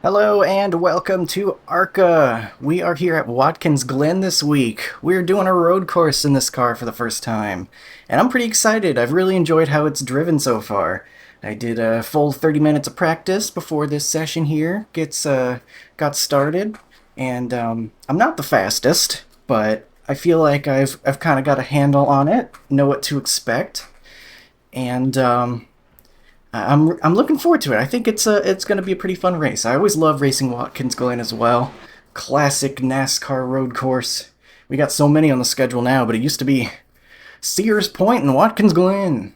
Hello and welcome to ARCA. We are here at Watkins Glen this week. We're doing a road course in this car for the first time. And I'm pretty excited. I've really enjoyed how it's driven so far. I did a full 30 minutes of practice before this session here got started. And I'm not the fastest, but I feel like I've kind of got a handle on it, know what to expect. And I'm looking forward to it. I think it's going to be a pretty fun race. I always love racing Watkins Glen as well. Classic NASCAR road course. We got so many on the schedule now, but it used to be Sears Point and Watkins Glen.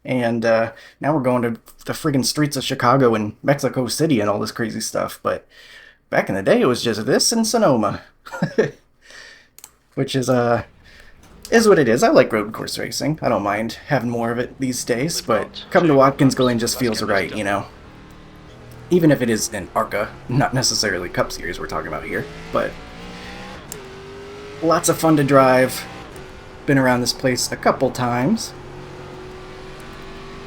And now we're going to the friggin' streets of Chicago and Mexico City and all this crazy stuff. But back in the day, it was just this and Sonoma, which is what it is. I like road course racing. I don't mind having more of it these days, but coming to Watkins Glen just feels right, you know? Even if it is an ARCA, not necessarily Cup Series we're talking about here, but lots of fun to drive. Been around this place a couple times,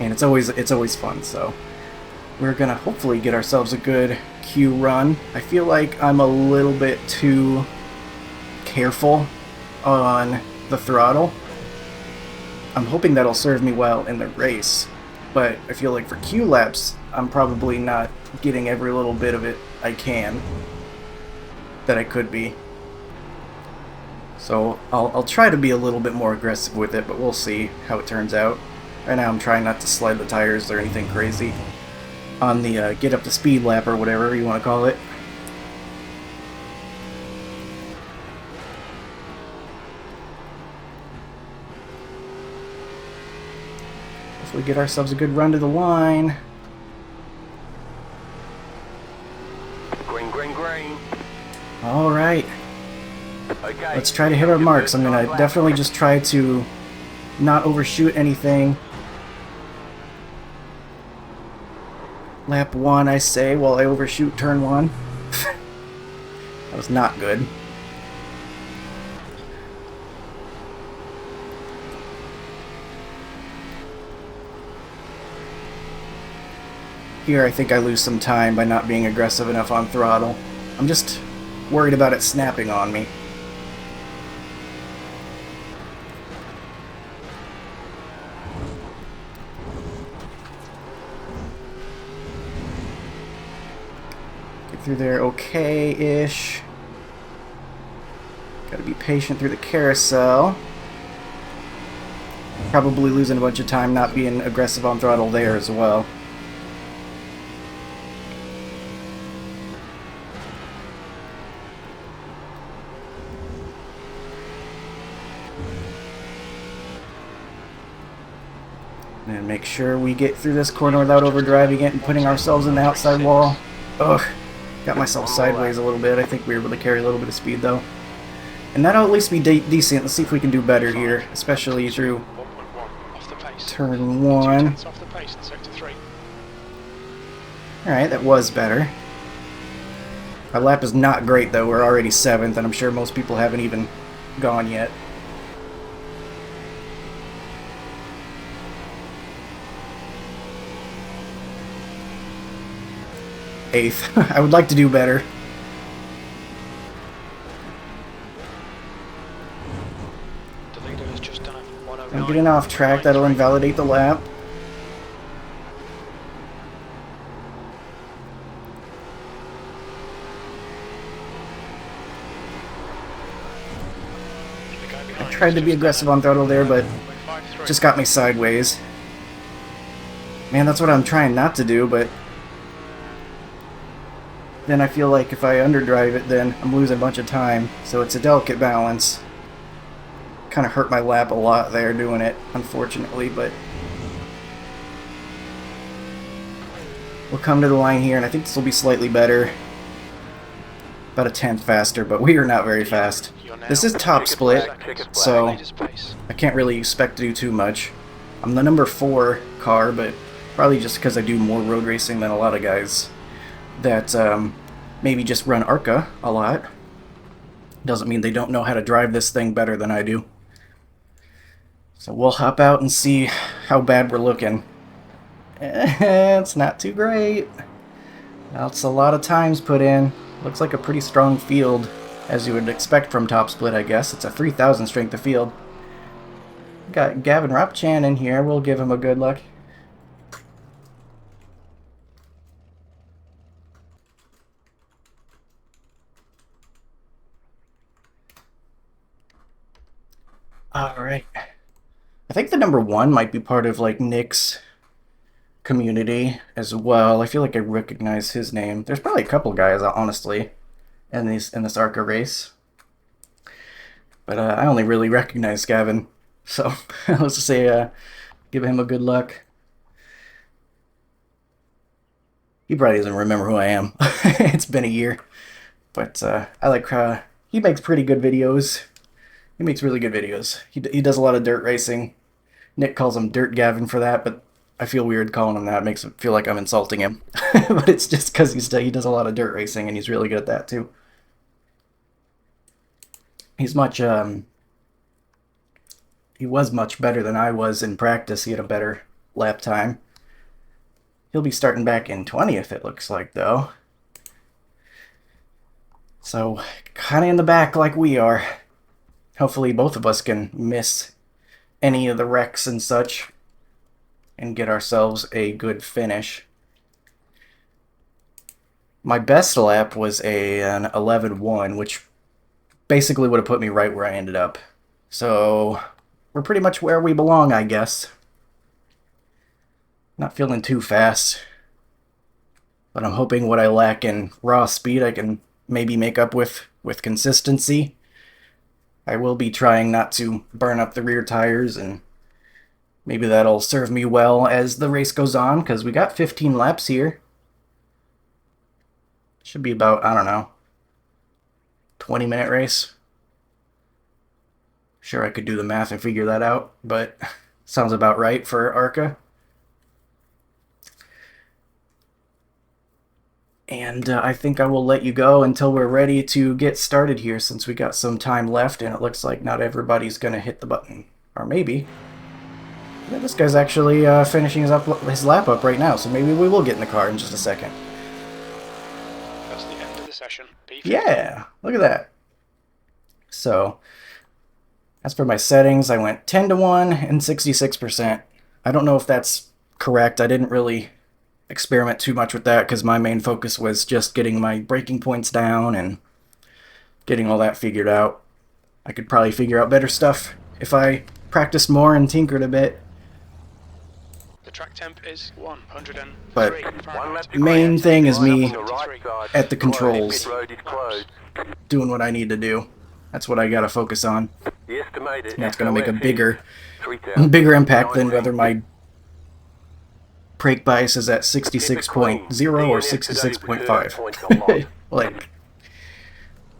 and it's always fun, so we're gonna hopefully get ourselves a good Q run. I feel like I'm a little bit too careful on the throttle. I'm hoping that'll serve me well in the race, but I feel like for Q laps, I'm probably not getting every little bit of it I can that I could be. So I'll try to be a little bit more aggressive with it, but we'll see how it turns out. Right now I'm trying not to slide the tires or anything crazy on the get up to speed lap or whatever you want to call it. If we get ourselves a good run to the line. Green, green, green. Alright. Okay. Let's try to hit our marks. I'm gonna definitely just try to not overshoot anything. Lap 1, I say, while I overshoot turn 1. That was not good. Here I think I lose some time by not being aggressive enough on throttle. I'm just worried about it snapping on me. Get through there okay-ish. Gotta be patient through the carousel. Probably losing a bunch of time not being aggressive on throttle there as well. And make sure we get through this corner without overdriving it and putting ourselves in the outside wall. Ugh, got myself sideways a little bit. I think we were able to carry a little bit of speed though. And that'll at least be decent. Let's see if we can do better here, especially through turn 1. Alright, that was better. Our lap is not great though. We're already 7th, and I'm sure most people haven't even gone yet. 8th. I would like to do better. I'm getting off track. That'll invalidate the lap. I tried to be aggressive on throttle there, but just got me sideways. Man, that's what I'm trying not to do, but then I feel like if I underdrive it, then I'm losing a bunch of time. So it's a delicate balance. Kind of hurt my lap a lot there doing it, unfortunately, but we'll come to the line here, and I think this will be slightly better. About a 10th faster, but we are not very fast. This is top split, so I can't really expect to do too much. I'm the number 4 car, but probably just because I do more road racing than a lot of guys that maybe just run ARCA a lot. Doesn't mean they don't know how to drive this thing better than I do. So we'll hop out and see how bad we're looking. It's not too great. That's a lot of times put in. Looks like a pretty strong field, as you would expect from Top Split, I guess. It's a 3,000 strength of field. Got Gavin Ropchan in here. We'll give him a good luck. Alright. I think the number 1 might be part of, like, Nick's community as well. I feel like I recognize his name. There's probably a couple guys, honestly, in this ARCA race. But I only really recognize Gavin. So let's just say give him a good luck. He probably doesn't remember who I am. It's been a year. But I like he makes pretty good videos. He makes really good videos. He does a lot of dirt racing. Nick calls him Dirt Gavin for that, but I feel weird calling him that. It makes it feel like I'm insulting him. But it's just because he does a lot of dirt racing, and he's really good at that, too. He's much, he was much better than I was in practice. He had a better lap time. He'll be starting back in 20th, it looks like, though. So, kind of in the back like we are. Hopefully both of us can miss any of the wrecks and such and get ourselves a good finish. My best lap was an 11.1, which basically would have put me right where I ended up. So, we're pretty much where we belong, I guess. Not feeling too fast. But I'm hoping what I lack in raw speed I can maybe make up with consistency. I will be trying not to burn up the rear tires, and maybe that'll serve me well as the race goes on, because we got 15 laps here. Should be about, I don't know, 20-minute race. Sure, I could do the math and figure that out, but sounds about right for ARCA. And I think I will let you go until we're ready to get started here, since we got some time left and it looks like not everybody's going to hit the button. Or maybe. Yeah, this guy's actually finishing his lap up right now, so maybe we will get in the car in just a second. That's the end of the session. Yeah, look at that. So, as for my settings, I went 10-1 and 66%. I don't know if that's correct. I didn't really experiment too much with that because my main focus was just getting my braking points down and getting all that figured out. I could probably figure out better stuff if I practiced more and tinkered a bit. The track temp is 103. But the main thing is me at the controls, doing what I need to do. That's what I gotta focus on. And that's gonna make a bigger impact than whether my brake bias is at 66.0 or 66.5. Like,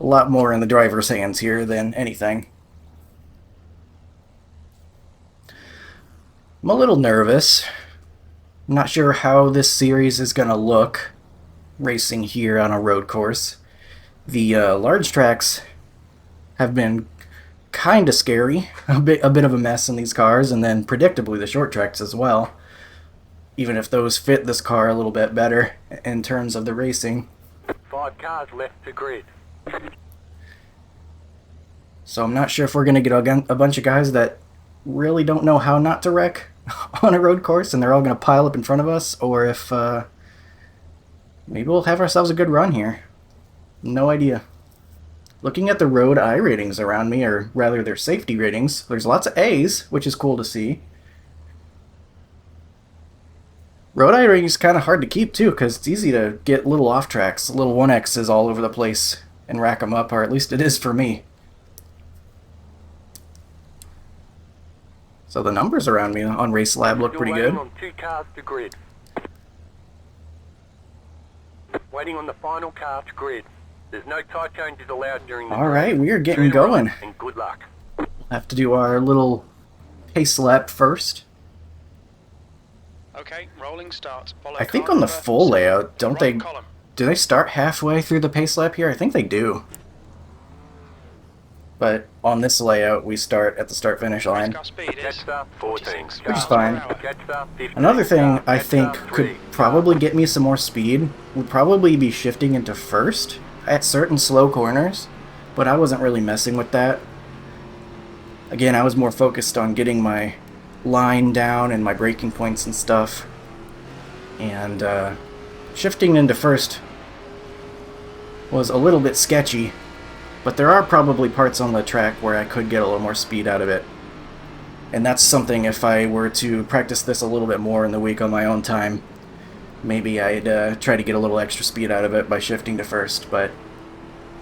a lot more in the driver's hands here than anything. I'm a little nervous. I'm not sure how this series is going to look racing here on a road course. The large tracks have been kind of scary, a bit of a mess in these cars, and then predictably the short tracks as well. Even if those fit this car a little bit better in terms of the racing. 5 cars left to grid. So I'm not sure if we're going to get a bunch of guys that really don't know how not to wreck on a road course and they're all going to pile up in front of us, or if maybe we'll have ourselves a good run here. No idea. Looking at the road I ratings around me, or rather their safety ratings, there's lots of A's, which is cool to see. Road I rating is kind of hard to keep too, because it's easy to get little off tracks, little 1X's all over the place and rack them up, or at least it is for me. So the numbers around me on Race Lab look pretty good. On 2 cars to grid. Waiting on the final car to grid. There's no tire changes allowed during the Alright, we are getting going. And good luck. We'll have to do our little pace lap first. Okay, rolling start. I think on the full layout, do they start halfway through the pace lap here? I think they do. But on this layout, we start at the start-finish Race line, car speed is Jetstar 14. which is miles per fine. hour. Jetstar 15. Another thing I Jetstar think 3. could probably get me some more speed would probably be shifting into first at certain slow corners, but I wasn't really messing with that. Again, I was more focused on getting my line down and my braking points and stuff. And shifting into first was a little bit sketchy, but there are probably parts on the track where I could get a little more speed out of it. And that's something, if I were to practice this a little bit more in the week on my own time, maybe I'd try to get a little extra speed out of it by shifting to first. But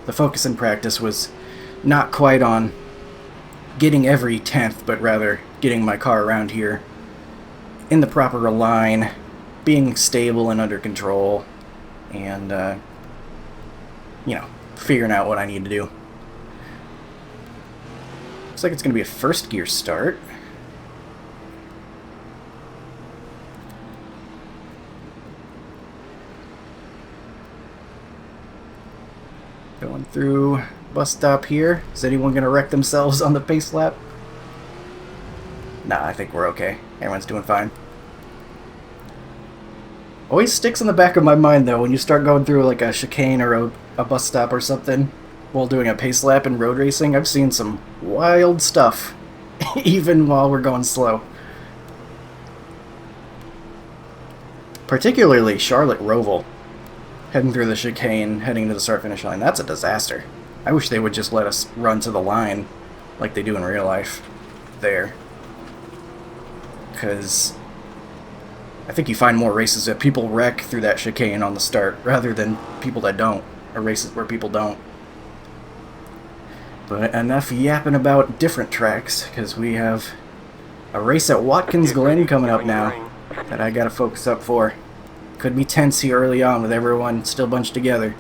the focus in practice was not quite on getting every 10th, but rather getting my car around here in the proper line, being stable and under control, and, you know, figuring out what I need to do. Looks like it's going to be a first gear start. Going through bus stop here. Is anyone going to wreck themselves on the pace lap? Nah, I think we're okay. Everyone's doing fine. Always sticks in the back of my mind, though, when you start going through like a chicane or a bus stop or something while doing a pace lap in road racing. I've seen some wild stuff, even while we're going slow. Particularly Charlotte Roval, heading through the chicane, heading to the start-finish line. That's a disaster. I wish they would just let us run to the line like they do in real life there. Because I think you find more races that people wreck through that chicane on the start rather than people that don't, or races where people don't. But enough yapping about different tracks, because we have a race at Watkins Glen coming up now that I gotta focus up for. Could be tense here early on with everyone still bunched together.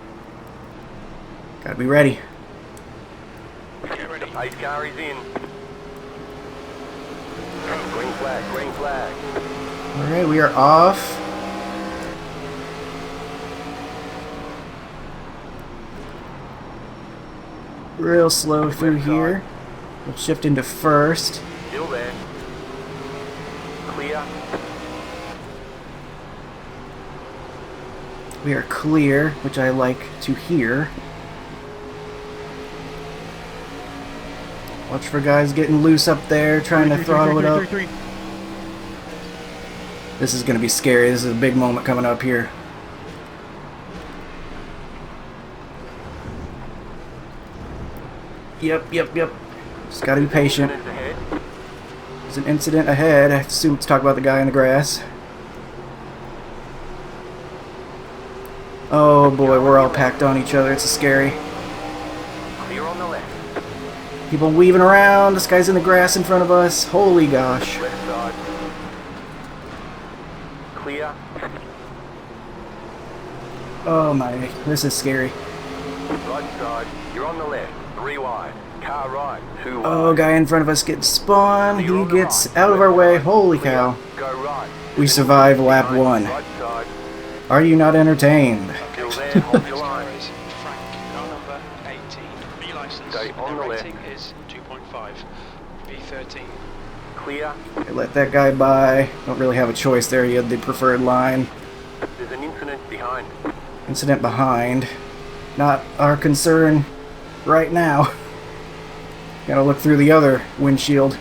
Gotta be ready. Get ready. Pace car is in. Green flag, green flag. Alright, we are off. Real slow through here. We'll shift into first. Still there. Clear. We are clear, which I like to hear. Watch for guys getting loose up there, trying to throttle it up. This is going to be scary. This is a big moment coming up here. Yep. Just got to be patient. Minutes ahead. There's an incident ahead. I assume it's talk about the guy in the grass. Oh boy, we're all packed on each other. It's scary. Clear on the left. People weaving around. This guy's in the grass in front of us. Holy gosh. Left side. Clear. Oh my, this is scary. Right side. You're on the left. 3 wide. Car right. 2 wide. Oh, guy in front of us gets spun. He gets out of our way. Holy cow. Go right. We survive lap 1. Right side. Are you not entertained? Still there. Hold your Race car line. is Frank, car number 18. B license. Stay on the left. rating is 2.5. B13. Clear. I let that guy by. Don't really have a choice there. He had the preferred line. There's an incident behind. Incident behind. Not our concern right now. Gotta look through the other windshield.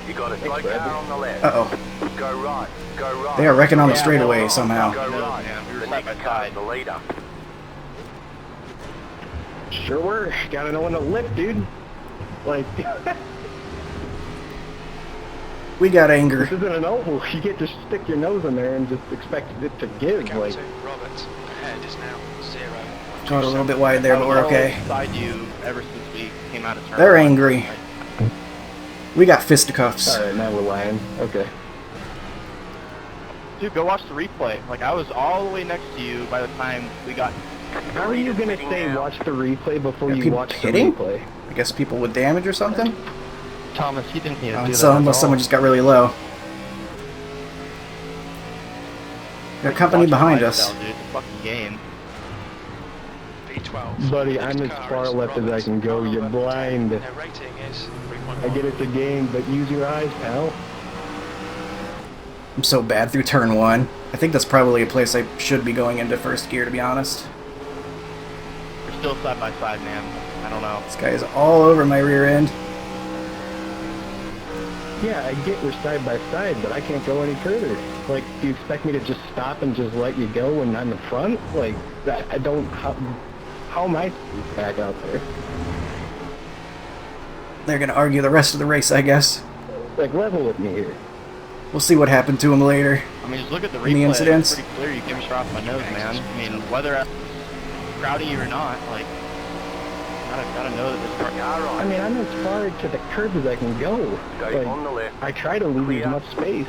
You got a slow car on the left. Uh-oh. Go right. Go right. They are wrecking on the straightaway somehow. Go right. man, we were The side by next car's side. the leader. Sure were. Gotta know when to lip, dude. Like, We got anger. this isn't an oval. You get to stick your nose in there and just expect it to give. Count Like, 2. Robert. Ahead is now 0. Got a little bit wide there, but we're okay. Side you ever since we came out of turn. They're one. angry. We got fisticuffs. alright, now we're lying. Okay. Dude, go watch the replay. Like, I was all the way next to you by the time we got. How are you gonna say watch the replay before Are you people watch hitting? the replay? I guess people with damage or something? Thomas, he didn't need to Oh, do that. so at unless all. someone just got really low. Got company Watch the behind lifestyle, us. Dude, it's a fucking game. P12. Buddy, Next I'm as car far is left as I Roberts. can go. Car You're number 10. blind. Their rating is 3.1. I get it's a game, but use your eyes, pal. I'm so bad through turn 1. I think that's probably a place I should be going into first gear, to be honest. We're still side by side, man. I don't know. This guy is all over my rear end. Yeah, I get we're side by side, but I can't go any further. Like, do you expect me to just stop and just let you go when I'm in front? Like, I don't... How am I back out there? They're gonna argue the rest of the race, I guess. Like, level with me here. We'll see what happened to him later. I mean, just look at the replay. In the incidents. It's pretty clear you came across my nose, man. I mean, whether I'm crowding you or not, like, gotta know that this car... I mean, I'm as far to the curb as I can go. Stay Like, on the left. I try to leave Clear. as much space.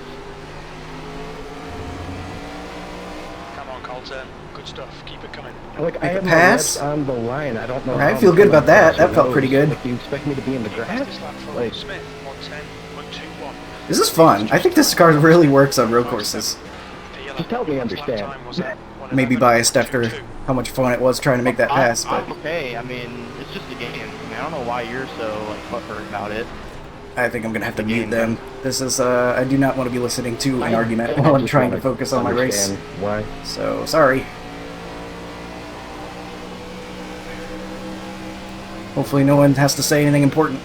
Come on, Colton. Good stuff. Keep it coming. Like, I Make a have my pass. reps on the line. I don't know. Alright, how I feel I'm good about coming that. across That your felt nose. pretty good. Like, do you expect me to be in the grass? This lap from Like, Smith. 110. 121. This is fun. I think this car really works on road courses. just help me understand. Maybe biased after how much fun it was trying to make that pass, but I'm okay. I mean, it's just a game. I mean, I don't know why you're so, like, butthurt about it. I think I'm gonna have to mute them. This is, I do not want to be listening to an argument I while I'm just trying to wanna focus on my race. understand Why? So, sorry. Hopefully no one has to say anything important.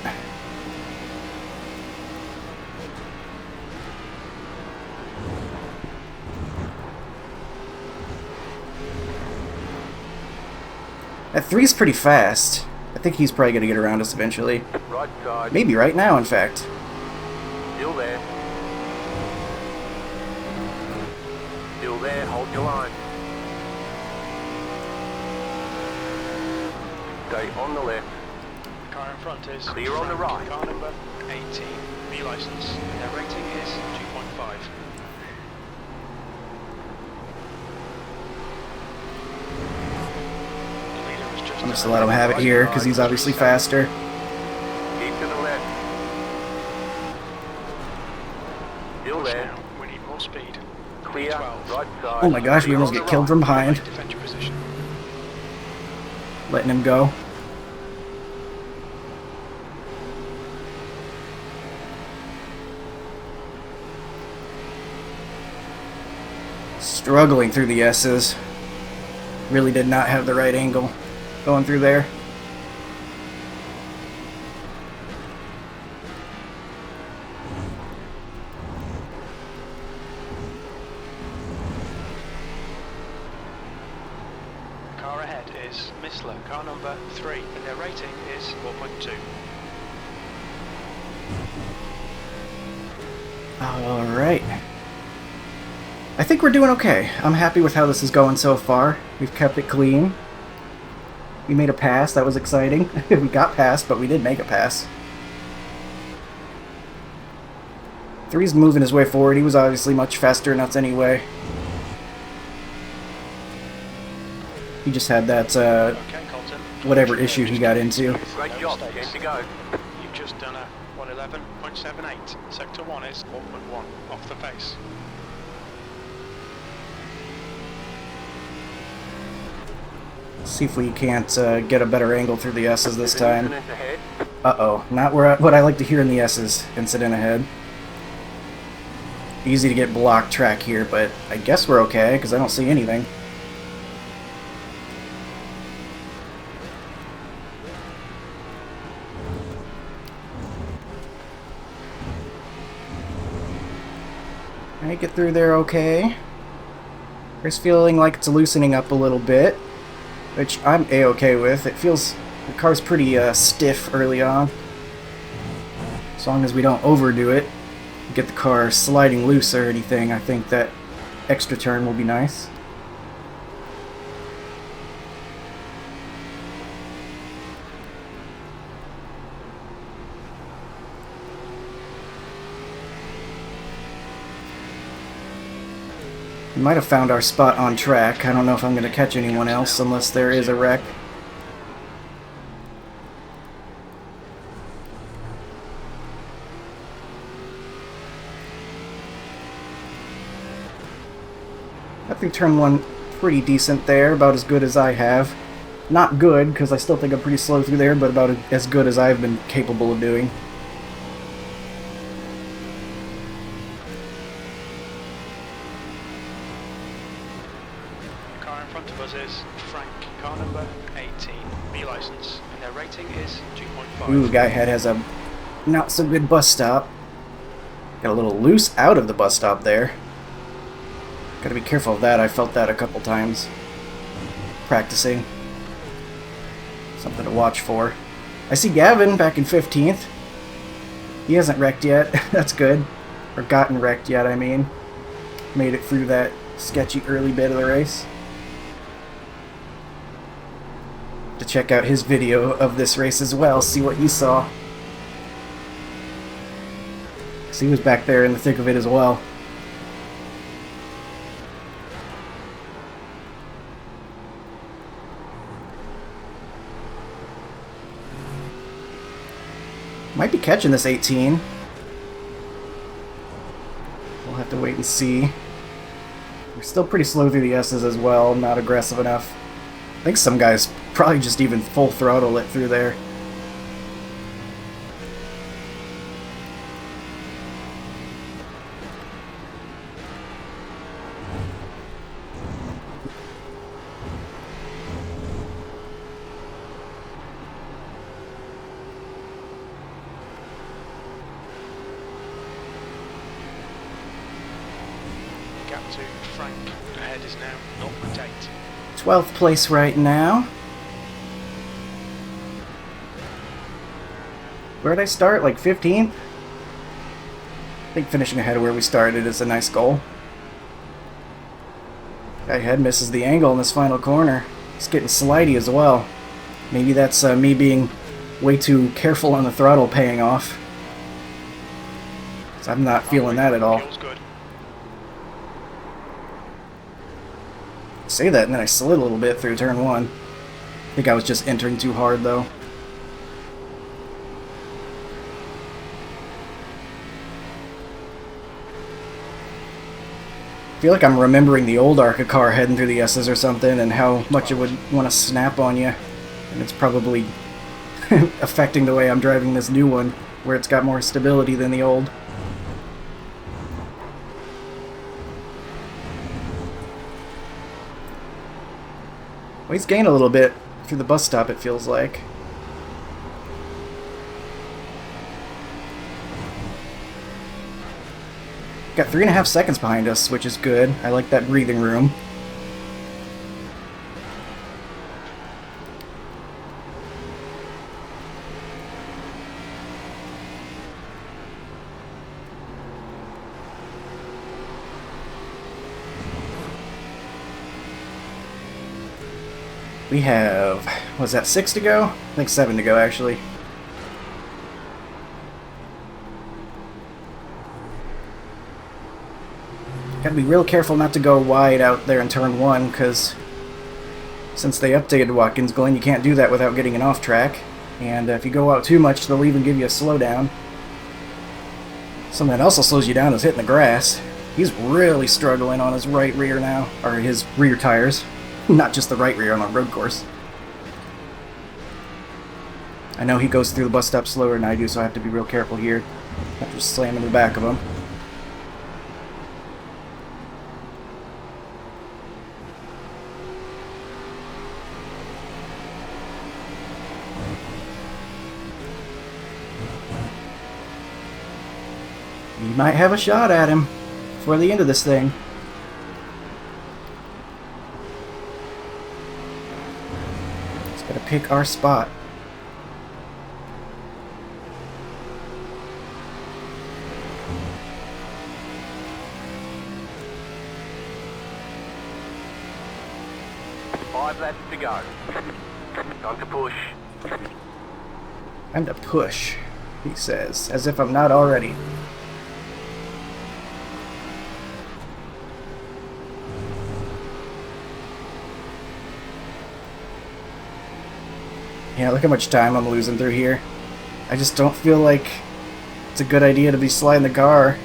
That 3's pretty fast. I think he's probably going to get around us eventually. Right side. Maybe right now, in fact. Still there. Still there. Hold your line. Stay on the left. The car in front is Clear on the right. Car number 18. B license. Their rating is 2.5. I'm just gonna let him have it here because he's obviously faster. Keep to the left. Still there. We need more speed. Clear. 12. Right side. Oh my gosh, we Clear almost on get the killed right. from behind. Defend your position. Letting him go. Struggling through the S's. Really did not have the right angle going through there. Car ahead is Missler, car number 3, and their rating is 4.2. Alright. I think we're doing okay. I'm happy with how this is going so far. We've kept it clean. We made a pass, that was exciting. We got past, but we did make a pass. 3's moving his way forward. He was obviously much faster than us anyway. He just had that, Okay, Colton. whatever issue he got into. Great job. 10 to go. You've just done a 111.78. Sector 1 is 4.1 off the pace. See if we can't get a better angle through the S's this time. Incident ahead. Uh-oh, not what I like to hear in the S's. Incident ahead. Easy to get blocked track here, but I guess we're okay, because I don't see anything. I get through there okay. Just feeling like it's loosening up a little bit, which I'm a-okay with. It feels the car's pretty stiff early on. As long as we don't overdo it, get the car sliding loose or anything, I think that extra turn will be nice. We might have found our spot on track. I don't know if I'm going to catch anyone else unless there is a wreck. I think turn 1 pretty decent there, about as good as I have. Not good, because I still think I'm pretty slow through there, but about as good as I've been capable of doing. The car in front of us is Frank, car number 18, B license, and their rating is 2.5. Ooh, guy ahead has a not so good bus stop. Got a little loose out of the bus stop there. Gotta be careful of that. I felt that a couple times practicing. Something to watch for. I see Gavin back in 15th. He hasn't wrecked yet. That's good. Or gotten wrecked yet, I mean. Made it through that sketchy early bit of the race. To check out his video of this race as well, see what he saw. He was back there in the thick of it as well. Might be catching this 18. We'll have to wait and see. We're still pretty slow through the S's as well, not aggressive enough. I think some guys probably just even full throttle it through there. Gap to Frank ahead is now 0.8. 12th place right now. Where'd I start? Like 15th? I think finishing ahead of where we started is a nice goal. Guy ahead misses the angle in this final corner. It's getting slidey as well. Maybe that's me being way too careful on the throttle paying off. 'Cause I'm not feeling that at all. Feels good. Say that and then I slid a little bit through turn 1. I think I was just entering too hard though. I feel like I'm remembering the old ARCA car heading through the S's or something and how much it would want to snap on you. And it's probably affecting the way I'm driving this new one, where it's got more stability than the old. Well, he's gained a little bit through the bus stop, it feels like. Got 3.5 seconds behind us, which is good. I like that breathing room. We have, was that 6 to go? I think 7 to go, actually. Gotta be real careful not to go wide out there in turn 1, because since they updated Watkins, Glen, you can't do that without getting an off track. And if you go out too much, they'll even give you a slowdown. Something else that slows you down is hitting the grass. He's really struggling on his right rear now, or his rear tires. Not just the right rear on a road course. I know he goes through the bus stop slower than I do, so I have to be real careful here. Not just slamming the back of him. You might have a shot at him before the end of this thing. Just gotta pick our spot. Five laps to go. Time to push. Time to push, he says, as if I'm not already. Yeah, look how much time I'm losing through here. I just don't feel like it's a good idea to be sliding the car.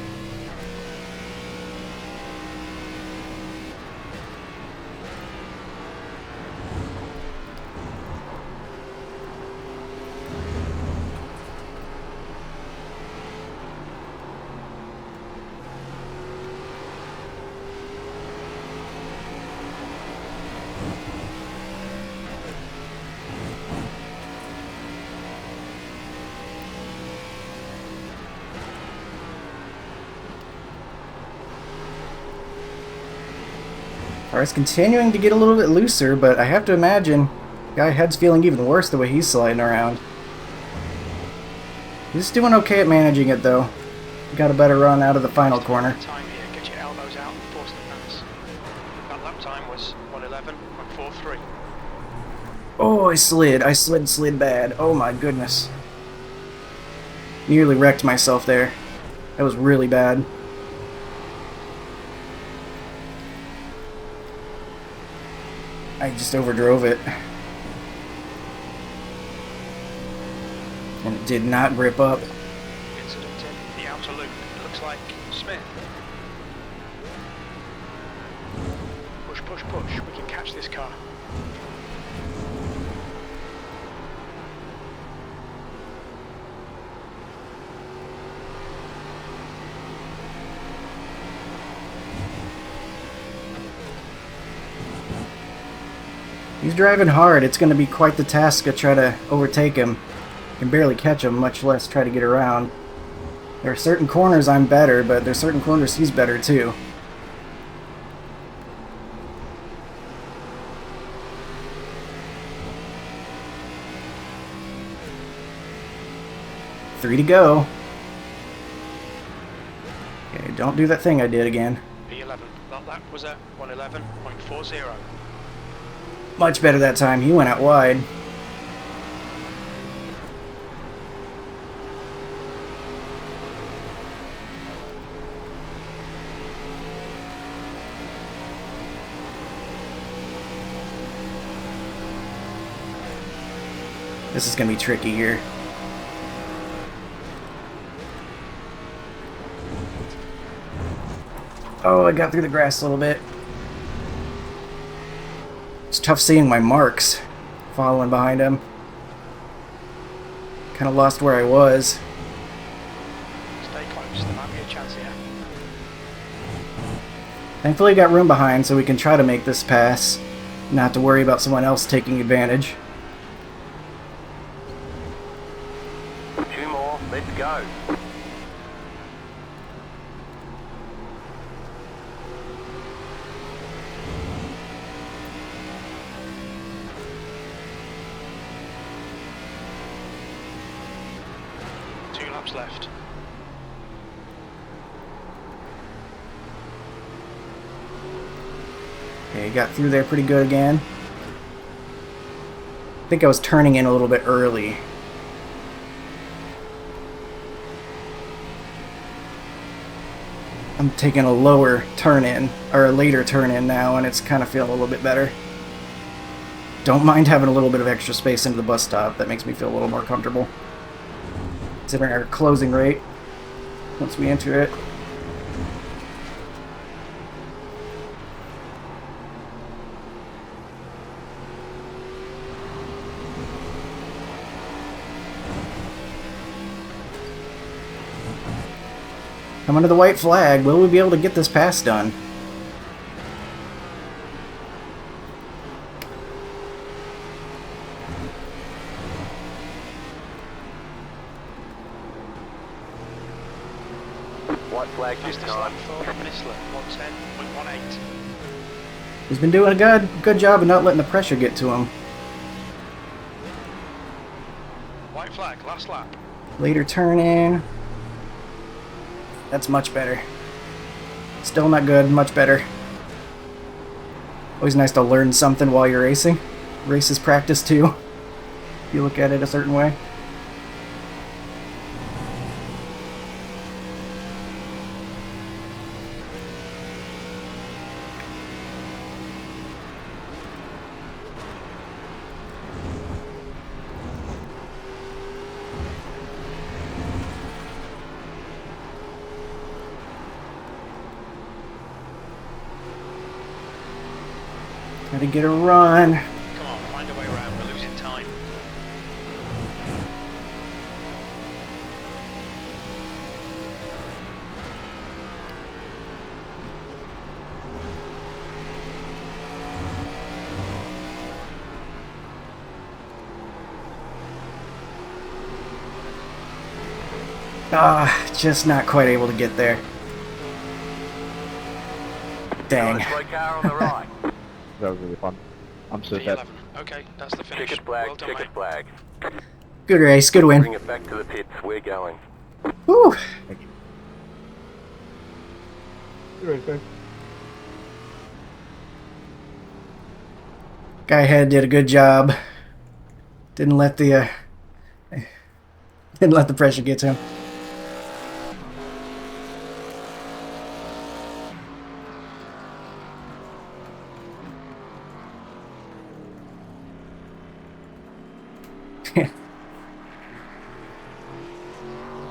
Car's continuing to get a little bit looser, but I have to imagine guy head's feeling even worse the way he's sliding around. He's doing okay at managing it though. Got a better run out of the final corner. Time here, get your elbows out and force the pass. That lap time was 1:11.43. Oh, I slid bad. Oh my goodness. Nearly wrecked myself there. That was really bad. I just overdrove it. And it did not grip up. Incident in the outer loop. It looks like Smith. Push, push, push. We can catch this car. He's driving hard. It's going to be quite the task to try to overtake him. Can barely catch him, much less try to get around. There are certain corners I'm better, but there's certain corners he's better too. Three to go. Okay, don't do that thing I did again. P11. That lap was a 1:11.40. Much better that time. He went out wide. This is going to be tricky here. Oh, I got through the grass a little bit. It's tough seeing my marks following behind him. Kind of lost where I was. Stay close. There might be a chance here. Thankfully, I got room behind so we can try to make this pass. Not to worry about someone else taking advantage. 2 more, let's go. Left. Okay, got through there pretty good again. I think I was turning in a little bit early. I'm taking a lower turn in, or a later turn in now, and it's kind of feeling a little bit better. Don't mind having a little bit of extra space into the bus stop. That makes me feel a little more comfortable. Considering our closing rate once we enter it. Come under the white flag. Will we be able to get this pass done? White flag this Fastest lap time. for Missler, 1:10.18. He's been doing a good job of not letting the pressure get to him. White flag, last lap. Later turn in. That's much better. Still not good, much better. Always nice to learn something while you're racing. Race is practice too, if you look at it a certain way. Gotta get a run. Come on, find a way around. We're losing time. Just not quite able to get there. Dang. Slow car on the right. That was really fun. I'm so sad. P11. Okay, that's the finish. Ticket flag, Well done, ticket mate. flag. Good race, good win. Bring it back to the pits. We're going. Woo! Thank you. Guy ahead did a good job. Didn't let the didn't let the pressure get to him.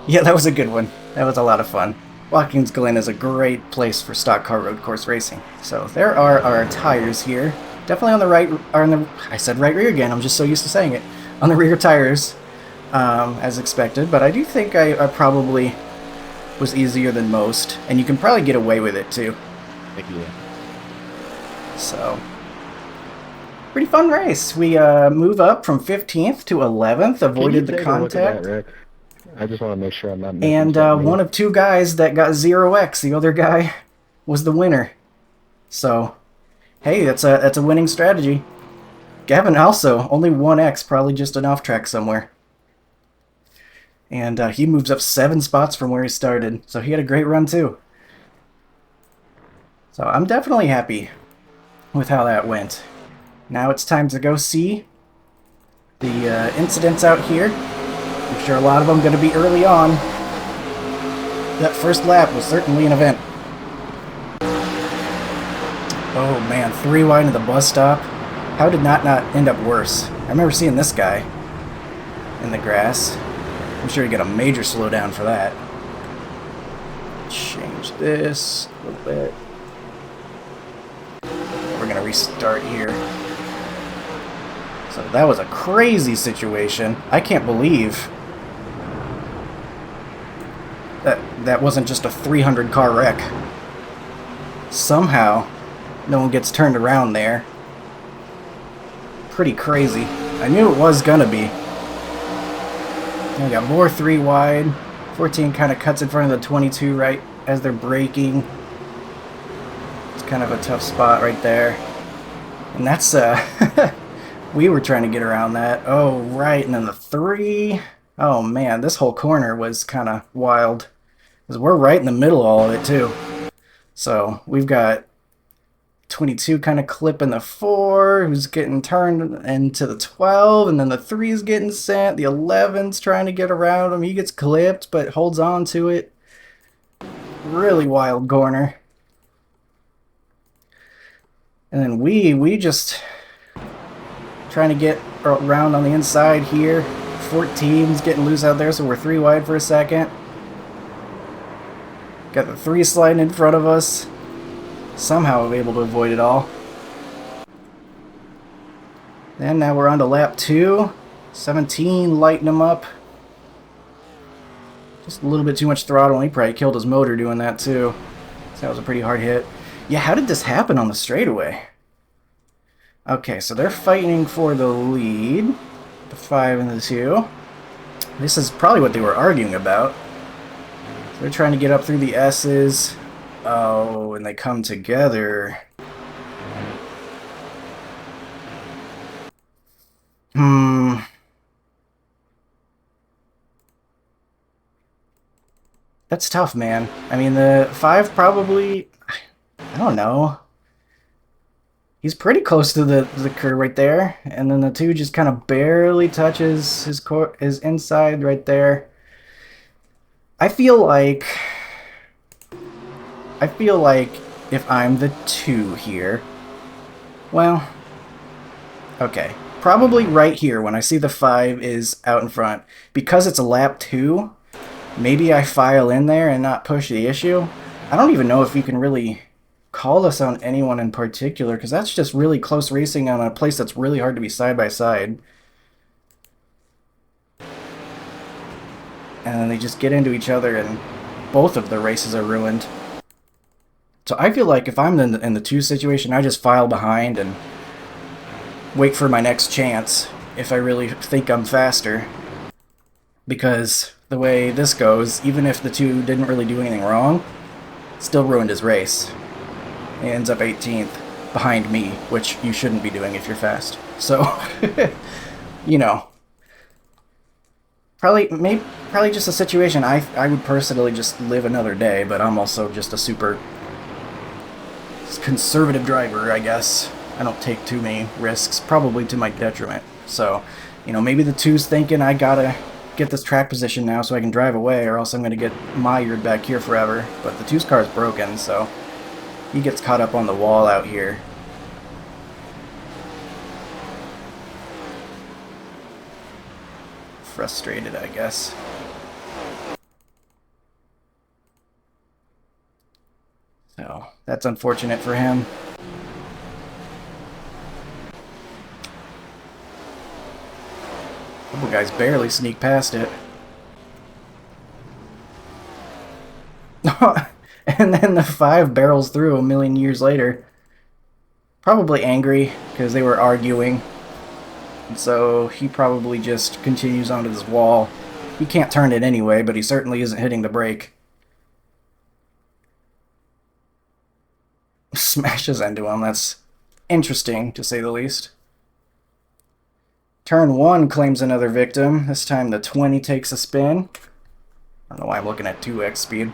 Yeah, that was a good one. That was a lot of fun. Watkins Glen is a great place for stock car road course racing. So there are our tires here. Definitely on the right, or on the, I said right rear again, I'm just so used to saying it. On the rear tires, as expected, but I do think I probably was easier than most, and you can probably get away with it too. Thank you. So, pretty fun race. We move up from 15th to 11th, Can you avoided the take a look at contact. that, Rick? I just want to make sure I'm not missing And something. one of two guys that got 0x. The other guy was the winner. So, hey, that's a winning strategy. Gavin also only 1x, probably just an off track somewhere. And he moves up 7 spots from where he started. So he had a great run too. So I'm definitely happy with how that went. Now it's time to go see the incidents out here. I'm sure a lot of them going to be early on. That first lap was certainly an event. Oh man, 3 wide into the bus stop. How did not end up worse? I remember seeing this guy in the grass. I'm sure he got a major slowdown for that. Change this a little bit. We're going to restart here. So that was a crazy situation. I can't believe that wasn't just a 300 car wreck. Somehow, no one gets turned around there. Pretty crazy. I knew it was gonna be. We got more 3 wide. 14 kind of cuts in front of the 22 right as they're braking. It's kind of a tough spot right there. And that's we were trying to get around that. Oh, right, and then the 3. Oh man, this whole corner was kind of wild. Because we're right in the middle of all of it too. So we've got 22 kind of clipping the 4, who's getting turned into the 12, and then the 3's getting sent. The 11's trying to get around him. He gets clipped, but holds on to it. Really wild corner. And then we just trying to get around on the inside here. 14's getting loose out there, so we're 3 wide for a second. Got the 3 sliding in front of us. Somehow we're able to avoid it all. And now we're on to lap 2. 17 lighting him up. Just a little bit too much throttle, and he probably killed his motor doing that too. So that was a pretty hard hit. Yeah, how did this happen on the straightaway? Okay, so they're fighting for the lead. The 5 and the 2. This is probably what they were arguing about. So they're trying to get up through the S's. Oh, and they come together. That's tough, man. I mean, the 5 probably... I don't know. He's pretty close to the curve right there. And then the 2 just kind of barely touches his inside right there. I feel like if I'm the 2 here, well, okay, probably right here when I see the 5 is out in front, because it's a lap 2, maybe I file in there and not push the issue. I don't even know if you can really call this on anyone in particular, because that's just really close racing on a place that's really hard to be side by side. And then they just get into each other and both of the races are ruined. So I feel like if I'm in the 2 situation, I just file behind and wait for my next chance if I really think I'm faster. Because the way this goes, even if the 2 didn't really do anything wrong, still ruined his race. He ends up 18th. behind me, which you shouldn't be doing if you're fast. So, you know, probably just a situation I would personally just live another day, but I'm also just a super conservative driver, I guess. I don't take too many risks, probably to my detriment. So, you know, maybe the two's thinking I gotta get this track position now so I can drive away, or else I'm gonna get mired back here forever. But the two's car is broken, so he gets caught up on the wall out here. Frustrated, I guess. So, that's unfortunate for him. Couple guys barely sneak past it. And then the 5 barrels through a million years later. Probably angry because they were arguing. And so he probably just continues onto this wall. He can't turn it anyway, but he certainly isn't hitting the brake. Smashes into him. That's interesting, to say the least. Turn 1 claims another victim. This time the 20 takes a spin. I don't know why I'm looking at 2x speed.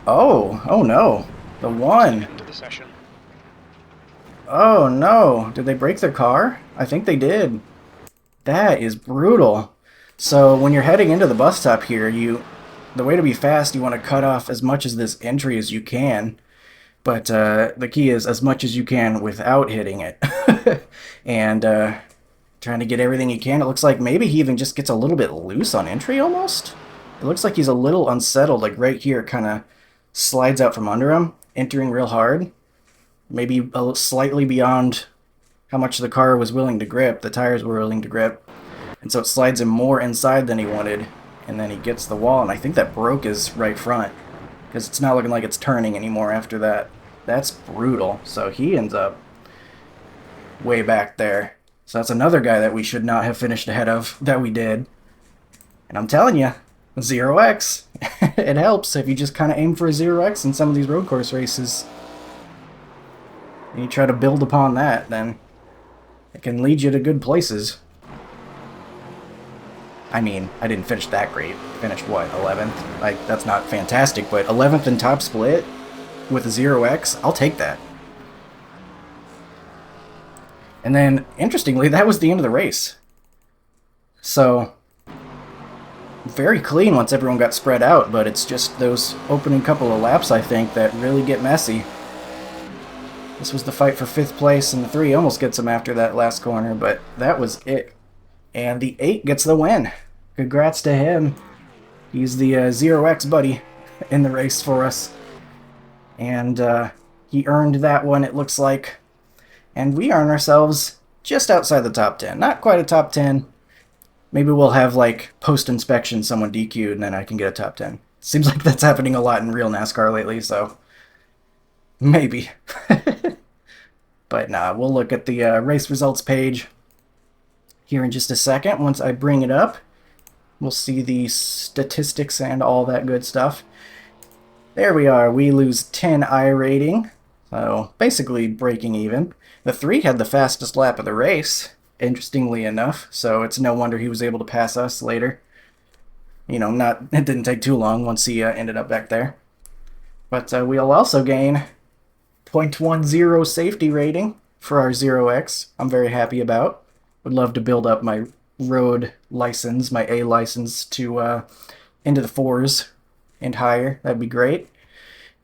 Oh no. The 1. End of the session. Oh no. Did they break their car? I think they did. That is brutal. So when you're heading into the bus stop here, the way to be fast, you want to cut off as much of this entry as you can. But the key is as much as you can without hitting it. And trying to get everything you can. It looks like maybe he even just gets a little bit loose on entry almost. It looks like he's a little unsettled, like right here, kind of slides out from under him, entering real hard. Maybe slightly beyond how much the car was willing to grip, the tires were willing to grip. And so it slides him more inside than he wanted. And then he gets the wall, and I think that broke his right front, because it's not looking like it's turning anymore after that. That's brutal. So he ends up way back there. So that's another guy that we should not have finished ahead of, that we did. And I'm telling you, 0x, it helps if you just kind of aim for a 0x in some of these road course races. And you try to build upon that, then it can lead you to good places. I mean, I didn't finish that great. Finished, what, 11th? Like, that's not fantastic, but 11th in top split with a 0x, I'll take that. And then, interestingly, that was the end of the race. So, very clean once everyone got spread out, but it's just those opening couple of laps, I think, that really get messy. This was the fight for 5th place, and the 3 almost gets him after that last corner, but that was it. And the 8 gets the win. Congrats to him. He's the 0x buddy in the race for us. And he earned that one, it looks like. And we earn ourselves just outside the top 10. Not quite a top 10. Maybe we'll have, like, post-inspection someone DQ'd and then I can get a top 10. Seems like that's happening a lot in real NASCAR lately, so maybe. But nah, we'll look at the race results page here in just a second. Once I bring it up, we'll see the statistics and all that good stuff. There we are. We lose 10 I rating, so basically breaking even. The 3 had the fastest lap of the race, interestingly enough, so it's no wonder he was able to pass us later. You know, it didn't take too long once he ended up back there. But we'll also gain 0.10 safety rating for our 0x. I'm very happy about. Would love to build up my road license, my A license, to into the 4s and higher. That'd be great.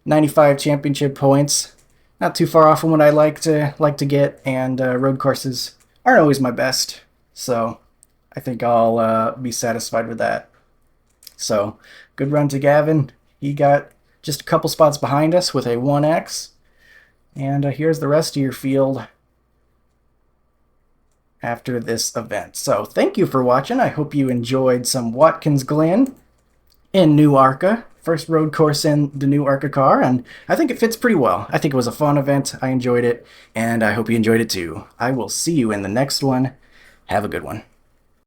95 championship points. Not too far off from what I like to get, and road courses aren't always my best, so I think I'll be satisfied with that. So, good run to Gavin. He got just a couple spots behind us with a 1x. And here's the rest of your field after this event. So, thank you for watching. I hope you enjoyed some Watkins Glen in new ARCA. First road course in the new ARCA car, and I think it fits pretty well. I think it was a fun event. I enjoyed it, and I hope you enjoyed it too. I will see you in the next one. Have a good one.